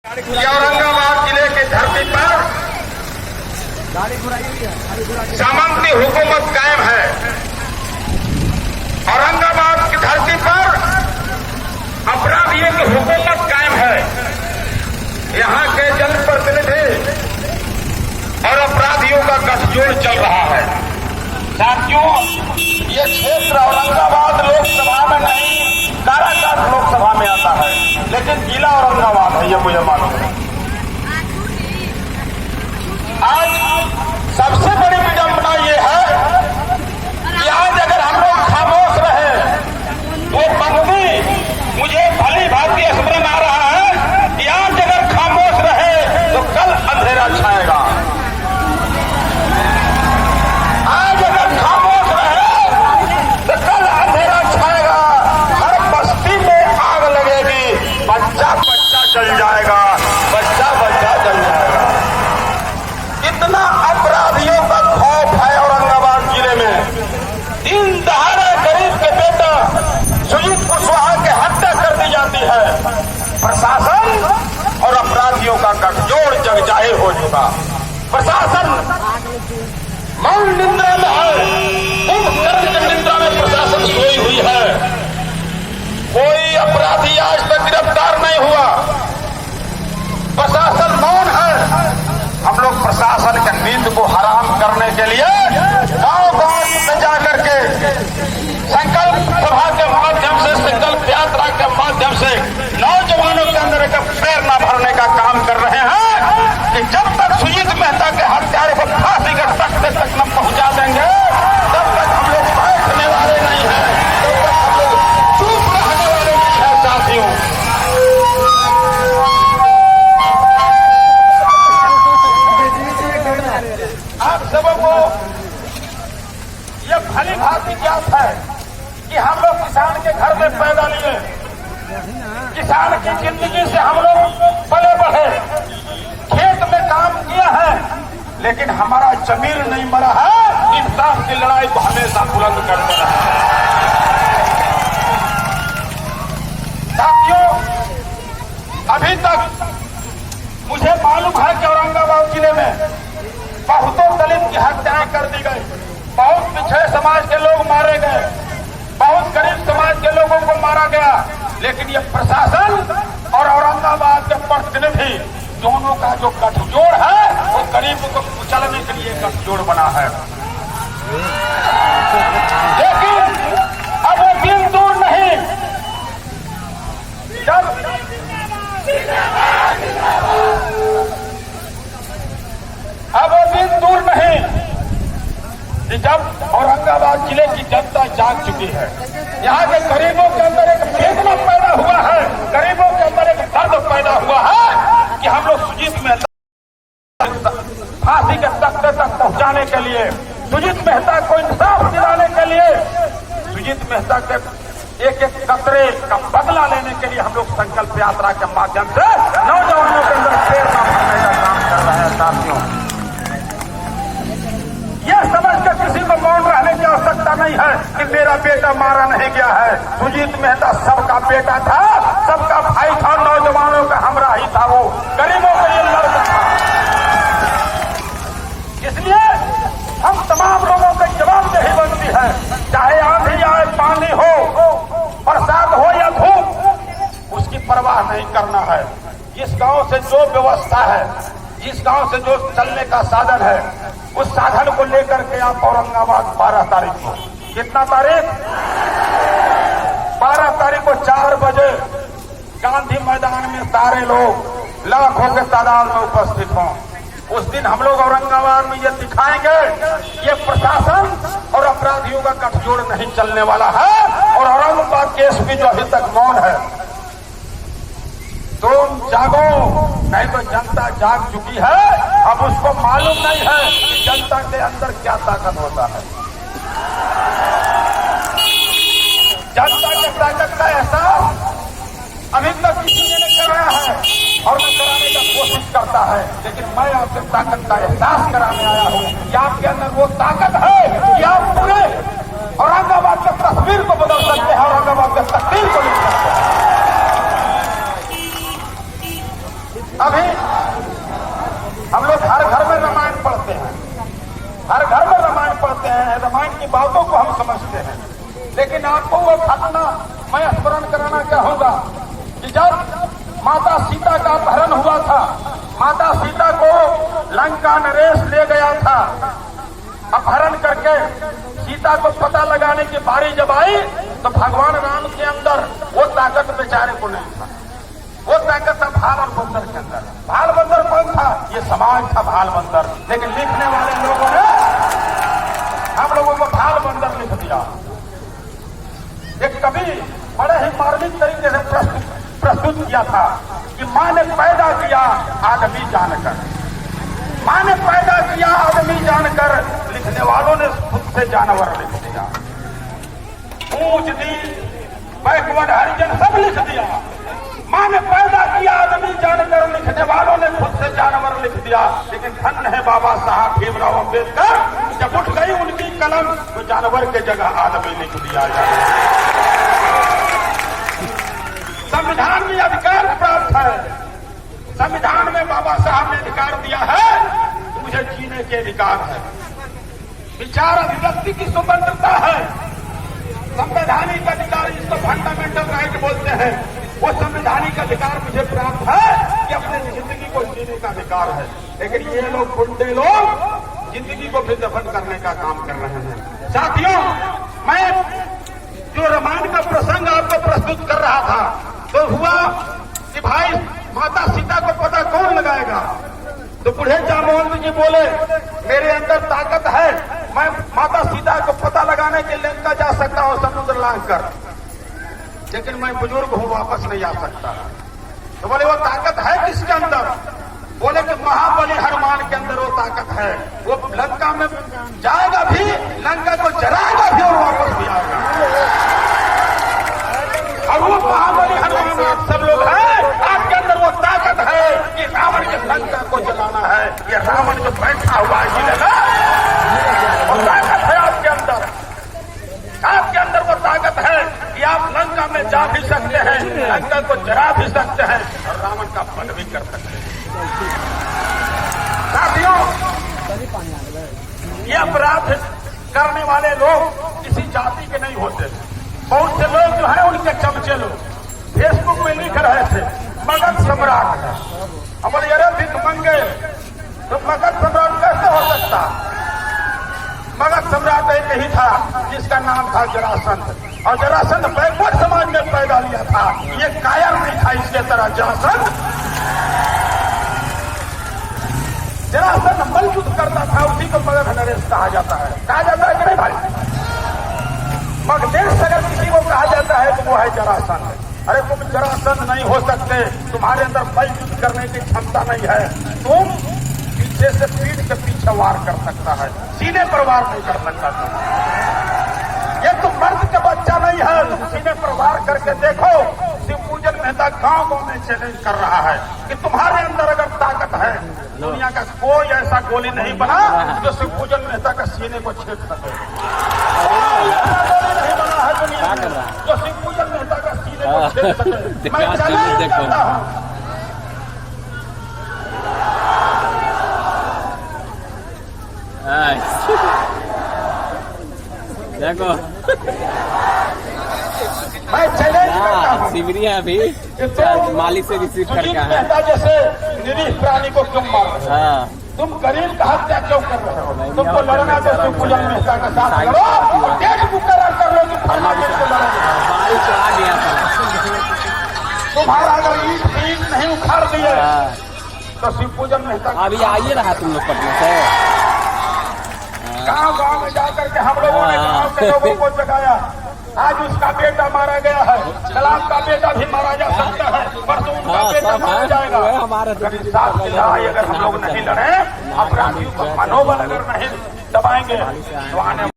औरंगाबाद जिले की धरती पर सामंती हुकूमत कायम है। औरंगाबाद की धरती पर अपराधियों की हुकूमत कायम है। यहाँ के जनप्रतिनिधि और अपराधियों का गठजोड़ चल रहा है। साथियों, ये क्षेत्र औरंगाबाद लोकसभा में नहीं, काराकाट लोकसभा में आता है, लेकिन जिला औरंगाबाद है, ये मुझे मालूम है। आज सबसे बड़ी विडंबना ये है कि आज अगर हम लोग खामोश रहे तो पंक्ति मुझे भली भांति स्मरण आ रहा है कि आज अगर खामोश रहे तो कल अंधेरा छाएगा। आज अगर खामोश रहे तो कल अंधेरा छाएगा। हर बस्ती में आग लगेगी, बच्चा बच्चा जल जाएगा, बच्चा बच्चा जल जाएगा। इतना अपराधियों का खौफ है औरंगाबाद जिले में। दिन दहाड़े गरीब के बेटा सुजीत कुशवाहा की हत्या कर दी जाती है। प्रशासन और अपराधियों का गठजोड़ जग जाहिर हो चुका। प्रशासन मौन निंद्रा में है, कुंभकर्ण की निंद्रा में प्रशासन सोई हुई है। कोई अपराधी आज तक गिरफ्तार नहीं हुआ। प्रशासन मौन है। हम लोग प्रशासन के नींद को हराम करने के लिए गांव-गांव में जाकर के संकल्प सभा के माध्यम से, संकल्प यात्रा के माध्यम से नौजवानों के अंदर एक प्रेरणा भरने का काम कर रहे हैं कि जब तक सुजीत मेहता के हत्यारे को फांसी के तख्ते तक न पहुंचा देंगे तब तक हम लोग बैठने वाले नहीं हैं, तब तक हम लोग चुप रहने वाले नहीं हैं। साथियों, आप सबों को यह भली भांति ज्ञात है कि हम लोग किसान के घर में पैदा लिए, किसान की जिंदगी से हम लोग पले बढ़े, खेत में काम किया है, लेकिन हमारा जमीर नहीं मरा है। इंसाफ की लड़ाई को हमेशा बुलंद करते रहे। साथियों, अभी तक मुझे मालूम है कि औरंगाबाद जिले में बहुतों दलित की हत्याएं कर दी गई, बहुत पिछड़े समाज के लोग मारे गए, बहुत गरीब समाज के लोगों को मारा गया, लेकिन ये प्रशासन और औरंगाबाद के प्रतिनिधि दोनों का जो गठजोड़ है वो गरीब को कुचलने के लिए गठजोड़ बना है। लेकिन अब वो दिन दूर नहीं जब औरंगाबाद जिले की जनता जाग चुकी है। यहाँ के गरीबों के अंदर एक चेतना पैदा हुआ है, गरीबों के अंदर एक दर्द पैदा हुआ है कि हम लोग सुजीत मेहता फांसी के तख्ते तक पहुंचाने के लिए, सुजीत मेहता को इंसाफ दिलाने के लिए, सुजीत मेहता के एक एक कतरे का बदला लेने के लिए हम लोग संकल्प यात्रा के माध्यम से नौजवानों के अंदर प्रेरणा भरने का काम कर रहे हैं। साथियों, यह समझ कर किसी को मौन रहने की आवश्यकता नहीं है कि मेरा बेटा मारा नहीं गया है। सुजीत मेहता सबका बेटा था, सबका भाई था, नौजवानों का हमरा ही था, वो गरीबों के लिए लड़ता था। इसलिए हम तमाम लोगों की जवाबदेही बनती है, चाहे आंधी आए, पानी हो, बरसात हो या धूप, उसकी परवाह नहीं करना है। जिस गांव से जो व्यवस्था है, जिस गांव से जो चलने का साधन है, उस साधन को लेकर के आप औरंगाबाद 12 तारीख को, कितना तारीख? 12 तारीख को 4 बजे गांधी मैदान में सारे लोग लाखों के तादाद में उपस्थित हों। उस दिन हम लोग औरंगाबाद में ये दिखाएंगे ये प्रशासन और अपराधियों का गठजोड़ नहीं चलने वाला है। और औरंगाबाद के एसपी जो अभी तक मौन है, तुम जागो, नहीं तो जनता जाग चुकी है। अब उसको मालूम नहीं है कि जनता के अंदर क्या ताकत होता है। जनता की ताकत का एहसास अभी तक किसी ने नहीं कराया है और न कराने का कोशिश करता है, लेकिन मैं आपसे ताकत का एहसास कराने आया हूं कि आपके अंदर वो ताकत है कि आप पूरे औरंगाबाद की तस्वीर को बदल सकते हैं, औरंगाबाद की तकदीर को लिख सकते हैं। की बातों को हम समझते हैं, लेकिन आपको वो घटना मैं स्मरण कराना चाहूंगा कि जब माता सीता का अपहरण हुआ था, माता सीता को लंका नरेश ले गया था, अपहरण करके सीता को पता लगाने की बारी जब आई तो भगवान राम के अंदर वो ताकत बेचारे को नहीं था। वो ताकत था भाल और बंदर के अंदर। भाल बंदर कौन था? ये समाज था भाल बंदर। लेकिन लिखने वाले लोगों ने हम लोगों को भाल बंदर लिख दिया। एक कवि बड़े ही मार्मिक तरीके से प्रस्तुत किया था कि मां ने पैदा किया आदमी जानकर, मां ने पैदा किया आदमी जानकर, लिखने वालों ने खुद से जानवर लिख दिया। ऊंच नीच बैकवर्ड हरिजन सब लिख दिया। मां ने पैदा किया आदमी जानकर, लिखने वालों ने खुद से जानवर लिख दिया। लेकिन धन्य है बाबा साहब भीमराव अम्बेडकर, जब उठ गई उनकी कलम तो जानवर के जगह आदमी लिख दिया जाए। संविधान में अधिकार प्राप्त है, संविधान में बाबा साहब ने अधिकार दिया है कि मुझे जीने के अधिकार है, विचार अभिव्यक्ति की स्वतंत्रता है, संवैधानिक अधिकार, जिसको फंडामेंटल राइट बोलते हैं, वो संवैधानिक अधिकार मुझे प्राप्त है कि अपने जिंदगी को जीने का अधिकार है। लेकिन ये लोग गुंडे लोग जिंदगी को फिर दफन करने का काम कर रहे हैं। साथियों, मैं जो रामायण का प्रसंग आपको प्रस्तुत कर रहा था तो हुआ कि भाई माता सीता को पता कौन लगाएगा? तो बूढ़े जामवंत जी बोले मेरे अंदर ताकत है, मैं माता सीता को पता लगाने के लंका जा सकता हूं समुद्र लांघ कर, लेकिन मैं बुजुर्ग हूं, वापस नहीं आ सकता। तो बोले वो ताकत है किसके अंदर? बोले कि महाबली हनुमान के अंदर वो ताकत है। वो लंका में जाएगा भी, लंका को जलाएगा भी और वापस भी आएगा। और वो महाबली हनुमान आप सब लोग हैं, आपके अंदर वो ताकत है कि रावण के लंका को जलाना है। ये रावण जो बैठा हुआ है वो ताकत है आपके अंदर। आपके अंदर वो ताकत है कि आप लंका में जा भी सकते हैं, लंका को जला भी सकते हैं और रावण का वध भी कर सकते हैं। साथियों, ये अपराध करने वाले लोग किसी जाति के नहीं होते। बहुत से लोग जो है उनके चमचे लोग फेसबुक में लिख रहे थे मगध सम्राट है। हमारे अरे भिख मंगे तो मगध सम्राट कैसे हो सकता? मगध सम्राट एक ही था जिसका नाम था जरासंध, और जरासंध बैकवर्ड समाज में पैदा लिया था। ये कायर नहीं था इसके तरह जरासंध। जरासंध मलयुद्ध करता था, उसी को मगध नरेश कहा जाता है। कहा जाता है कि नहीं भाई? मगधेश अगर किसी को कहा जाता है तो वो है जरासंध। अरे तुम जरासंध नहीं हो सकते, तुम्हारे अंदर मलयुद्ध करने की क्षमता नहीं है। तुम पीछे से पीठ के पीछे वार कर सकता है, सीने पर वार नहीं कर सकता। ये तुम मर्द का बच्चा नहीं है, तुम सीने पर वार करके देखो। शिवपूजन मेहता गांव-गांव में चैलेंज कर रहा है कि तुम्हारे अंदर अगर ताकत है, दुनिया का कोई ऐसा गोली नहीं बना जो शिवपूजन मेहता का सीने को छेद सके। नहीं बना है दुनिया में जो शिवपूजन मेहता का सीने को छेद सके। मैं चैलेंज करता हूं। देखो मैं चैलेंज करता हूं। शिवरी है अभी मालिक से रिसीव करके आया। मेहता जैसे निरीह प्राणी को क्यों मार रहे हो? तुम गरीब का हत्या क्यों कर रहे हो? तुमको लड़ना तो शिवपूजन मेहता का साथ लड़ो, डेट मुकर्रर कर लो कि फरमाने से लड़ोगे। तुम्हारा अगर ईट नहीं उखाड़ दिए तो शिवपूजन मेहता अभी आइए रहा तुम लोग पटना से। गांव-गांव में जाकर के हम लोगों ने गांव के लोगों को जगाया। आज उसका बेटा मारा गया है, कलाम का बेटा भी मारा जा सकता है, परसों उनका बेटा मारा जाएगा। साथ की लड़ाई अगर हम लोग नहीं लड़े, अपराधियों का मनोबल अगर नहीं दबाएंगे तो आने